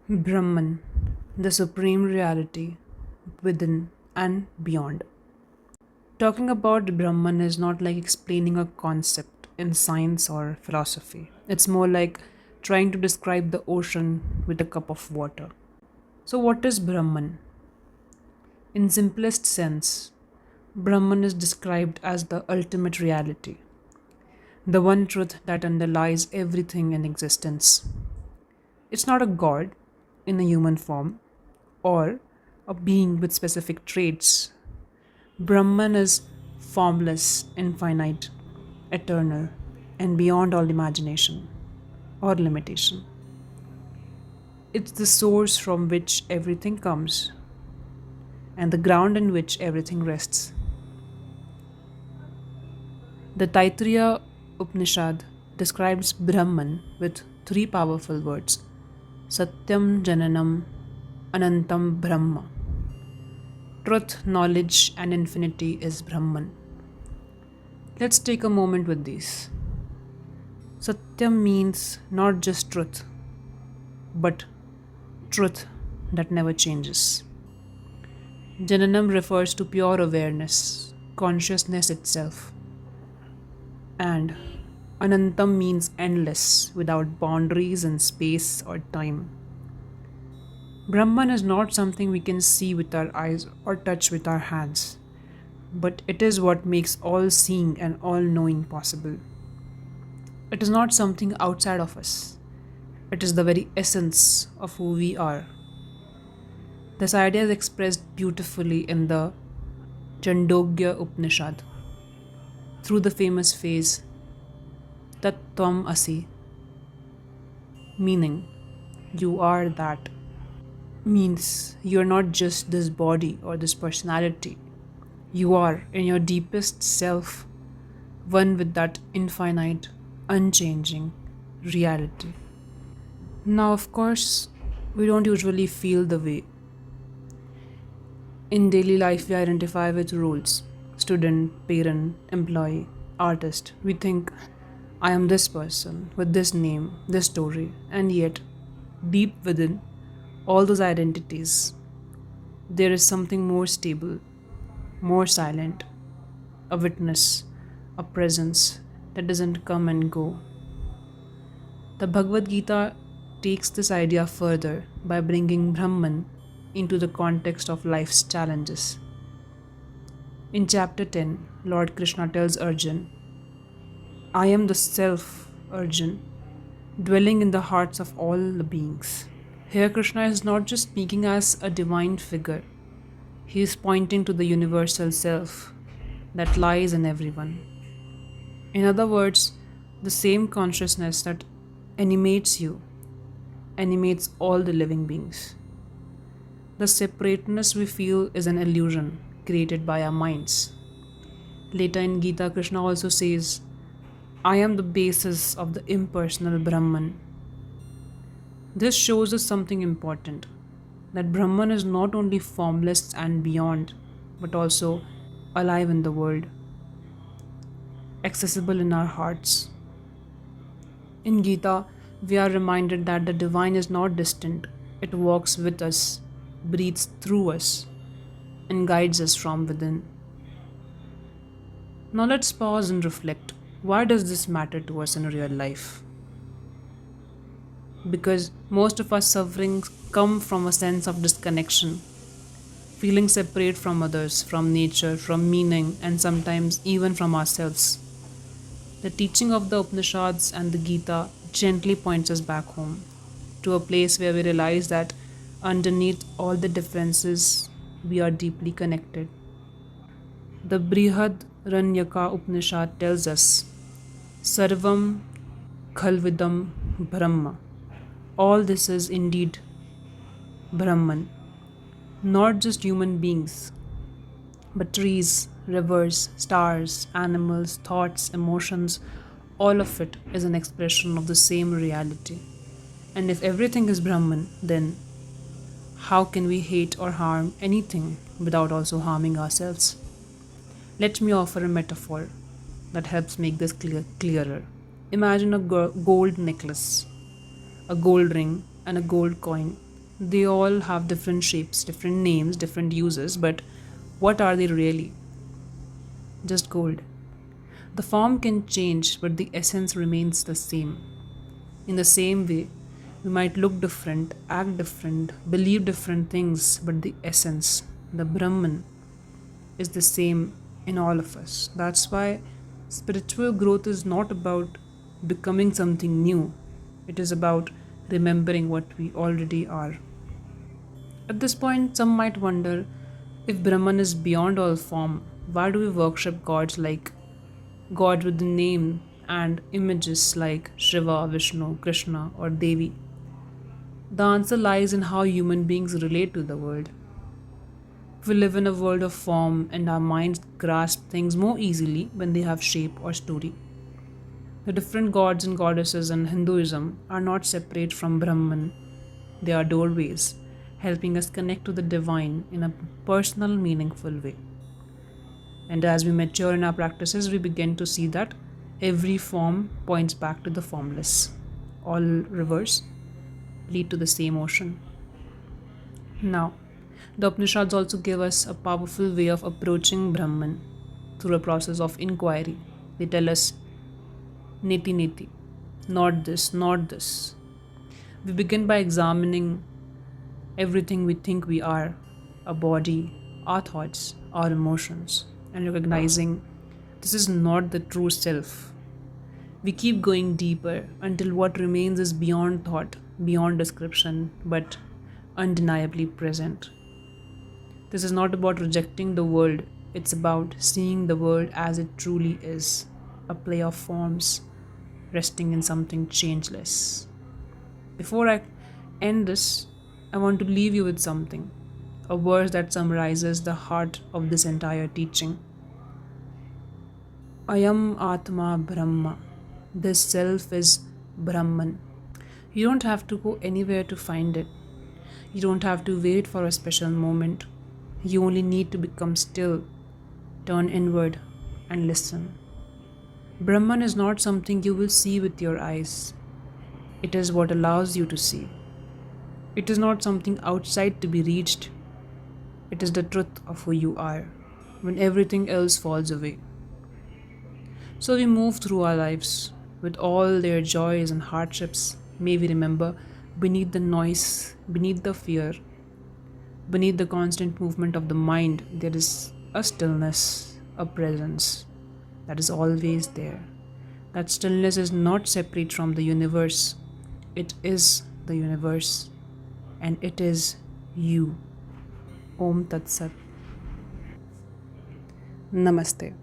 Brahman, the supreme reality within and beyond. Talking about Brahman is not like explaining a concept in science or philosophy. It's more like trying to describe the ocean with a cup of water. So, what is Brahman? In simplest sense, Brahman is described as the ultimate reality, the one truth that underlies everything in existence. It's not a god in a human form or a being with specific traits. Brahman is formless, infinite, eternal, and beyond all imagination or limitation. It's the source from which everything comes and the ground in which everything rests. The Taittiriya Upanishad describes Brahman with three powerful words: Satyam Jananam Anantam Brahma. Truth, knowledge, and infinity is Brahman. Let's take a moment with these. Satyam means not just truth, but truth that never changes. Jananam refers to pure awareness, consciousness itself. And Anantam means endless, without boundaries in space or time. Brahman is not something we can see with our eyes or touch with our hands, but it is what makes all seeing and all knowing possible. It is not something outside of us, it is the very essence of who we are. This idea is expressed beautifully in the Chandogya Upanishad through the famous phrase Tat Tvam Asi, meaning you are that. Means you are not just this body or this personality. You are, in your deepest self, one with that infinite, unchanging reality. Now, of course, we don't usually feel the way. In daily life, we identify with roles: student, parent, employee, artist. We think, I am this person with this name, this story, and yet, deep within all those identities, there is something more stable, more silent, a witness, a presence that doesn't come and go. The Bhagavad Gita takes this idea further by bringing Brahman into the context of life's challenges. In chapter 10, Lord Krishna tells Arjun, I am the self, Arjun, dwelling in the hearts of all the beings. Here, Krishna is not just speaking as a divine figure, he is pointing to the universal self that lies in everyone. In other words, the same consciousness that animates you animates all the living beings. The separateness we feel is an illusion created by our minds. Later in Gita, Krishna also says, I am the basis of the impersonal Brahman. This shows us something important, that Brahman is not only formless and beyond, but also alive in the world, accessible in our hearts. In Gita, we are reminded that the divine is not distant, it walks with us, breathes through us, and guides us from within. Now let's pause and reflect. Why does this matter to us in real life? Because most of our sufferings come from a sense of disconnection, feeling separate from others, from nature, from meaning, and sometimes even from ourselves. The teaching of the Upanishads and the Gita gently points us back home, to a place where we realize that underneath all the differences, we are deeply connected. The Brihad Upanishad tells us, Sarvam Khalvidam Brahma. All this is indeed Brahman, not just human beings, but trees, rivers, stars, animals, thoughts, emotions, all of it is an expression of the same reality. And if everything is Brahman, then how can we hate or harm anything without also harming ourselves? Let me offer a metaphor that helps make this clearer. Imagine a gold necklace, a gold ring, and a gold coin They all have different shapes, different names, different uses, but what are they really? Just gold. The form can change, but the essence remains the same. In the same way, we might look different, act different, believe different things, but the essence, the Brahman, is the same in all of us. That's why spiritual growth is not about becoming something new, it is about remembering what we already are. At this point, some might wonder, if Brahman is beyond all form, why do we worship gods like God with the name and images like Shiva, Vishnu, Krishna, or Devi? The answer lies in how human beings relate to the world. We live in a world of form, and our minds grasp things more easily when they have shape or story. The different gods and goddesses in Hinduism are not separate from Brahman, they are doorways, helping us connect to the divine in a personal, meaningful way. And as we mature in our practices, we begin to see that every form points back to the formless. All rivers lead to the same ocean. Now, the Upanishads also give us a powerful way of approaching Brahman through a process of inquiry. They tell us, neti neti, not this, not this. We begin by examining everything we think we are, our body, our thoughts, our emotions, and recognizing this is not the true self. We keep going deeper until what remains is beyond thought, beyond description, but undeniably present. This is not about rejecting the world, it's about seeing the world as it truly is, a play of forms resting in something changeless. Before I end this, I want to leave you with something, a verse that summarizes the heart of this entire teaching. Ayam Atma Brahma. This self is Brahman. You don't have to go anywhere to find it. You don't have to wait for a special moment. You only need to become still, turn inward, and listen. Brahman is not something you will see with your eyes. It is what allows you to see. It is not something outside to be reached. It is the truth of who you are when everything else falls away. So we move through our lives with all their joys and hardships. May we remember, beneath the noise, beneath the fear, beneath the constant movement of the mind, there is a stillness, a presence that is always there. That stillness is not separate from the universe. It is the universe, and it is you. Om Tat Sat. Namaste.